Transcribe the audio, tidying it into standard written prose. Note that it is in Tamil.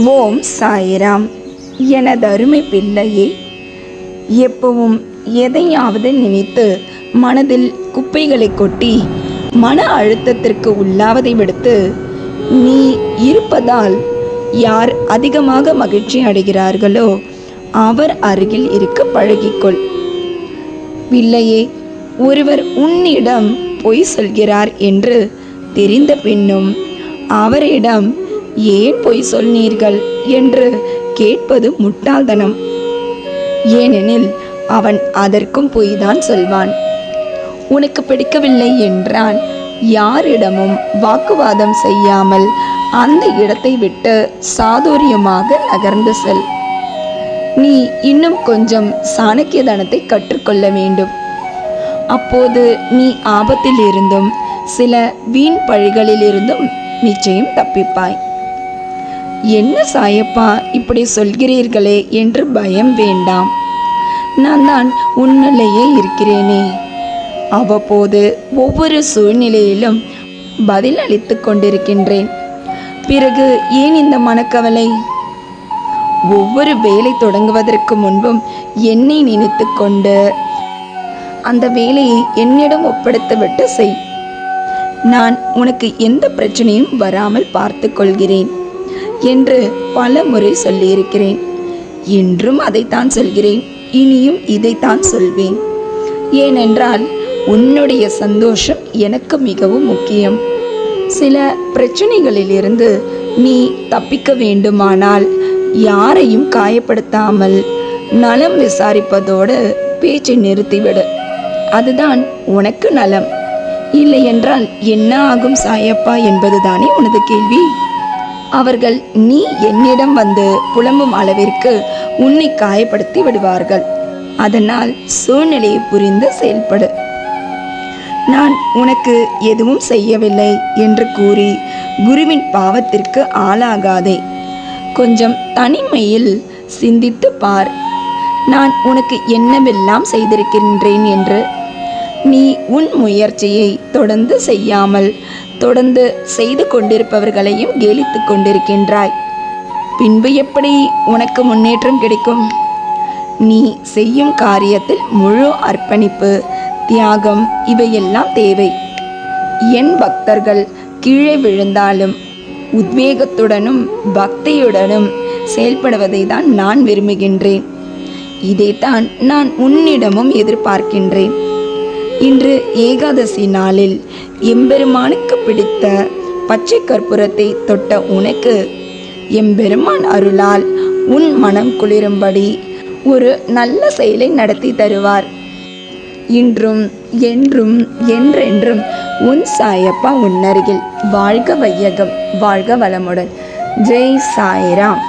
ஓம் சாய்ராம். எனது அருமை பிள்ளையே, எப்பவும் எதையாவது நினைத்து மனதில் குப்பைகளை கொட்டி மன அழுத்தத்திற்கு உள்ளாவதை விடுத்து, நீ இருப்பதால் யார் அதிகமாக மகிழ்ச்சி அடைகிறார்களோ அவர் அருகில் இருக்க பழகிக்கொள். பிள்ளையே, ஒருவர் உன்னிடம் பொய் சொல்கிறார் என்று தெரிந்த பின்னும் அவரிடம் ஏன் பொய் சொன்னீர்கள் என்று கேட்பது முட்டாள்தனம். ஏனெனில் அவன் அதற்கும் பொய்தான் சொல்வான். உனக்கு பிடிக்கவில்லை என்றால் யாரிடமும் வாக்குவாதம் செய்யாமல் அந்த இடத்தை விட்டு சாதுரியமாக நகர்ந்து செல். நீ இன்னும் கொஞ்சம் சாணக்கியதனத்தை கற்றுக்கொள்ள வேண்டும். அப்போது நீ ஆபத்தில் இருந்தும் சில வீண் பழிகளில் இருந்தும் நிச்சயம் தப்பிப்பாய். என்ன சாயப்பா இப்படி சொல்கிறீர்களே என்று பயம் வேண்டாம். நான் தான் உன்னிலேயே இருக்கிறேனே. அவ்வப்போது ஒவ்வொரு சூழ்நிலையிலும் பதில் அளித்து கொண்டிருக்கின்றேன். பிறகு ஏன் இந்த மனக்கவலை? ஒவ்வொரு வேலை தொடங்குவதற்கு முன்பும் என்னை நினைத்து கொண்டு அந்த வேலையை என்னிடம் ஒப்படைத்துவிட்டு செய். நான் உனக்கு எந்த பிரச்சனையும் வராமல் பார்த்து கொள்கிறேன் என்று பல முறை சொல்லியிருக்கிறேன். இன்றும் அதைத்தான் சொல்கிறேன். இனியும் இதைத்தான் சொல்வேன். ஏனென்றால் உன்னுடைய சந்தோஷம் எனக்கு மிகவும் முக்கியம். சில பிரச்சனைகளிலிருந்து நீ தப்பிக்க வேண்டுமானால் யாரையும் காயப்படுத்தாமல் நலம் விசாரிப்பதோடு பேச்சை நிறுத்திவிடு. அதுதான் உனக்கு நலம். இல்லை என்றால் என்ன ஆகும் சாயப்பா என்பதுதானே உனது கேள்வி. அவர்கள் நீ என்னிடம் வந்து புலம்பும் அளவிற்கு உன்னை காயப்படுத்தி விடுவார்கள். அதனால் சூழ்நிலையை புரிந்து செயல்படு. நான் உனக்கு எதுவும் செய்யவில்லை என்று கூறி குருவின் பாவத்திற்கு ஆளாகாதே. கொஞ்சம் தனிமையில் சிந்தித்து பார். நான் உனக்கு என்னவெல்லாம் செய்திருக்கின்றேன் என்று. நீ உன் முயற்சியை தொடர்ந்து செய்யாமல் தொடர்ந்து செய்து கொண்டிருப்பவர்களையும் கேலித்து கொண்டிருக்கின்றாய். பின்பு எப்படி உனக்கு முன்னேற்றம் கிடைக்கும்? நீ செய்யும் காரியத்தில் முழு அர்ப்பணிப்பு, தியாகம் இவையெல்லாம் தேவை. என் பக்தர்கள் கீழே விழுந்தாலும் உத்வேகத்துடனும் பக்தியுடனும் செயல்படுவதை தான் நான் விரும்புகின்றேன். இதைத்தான் நான் உன்னிடமும் எதிர்பார்க்கின்றேன். இன்று ஏகாதசி நாளில் எம்பெருமானுக்கு பிடித்த பச்சை கற்பூரத்தை தொட்ட உனக்கு எம்பெருமான் அருளால் உன் மனம் குளிரும்படி ஒரு நல்ல செயலை நடத்தி தருவார். இன்றும் என்றும் என்றென்றும் உன் சாயப்பா உன்னருகில். வாழ்க வையகம், வாழ்க வளமுடன். ஜெய் சாய்ராம்.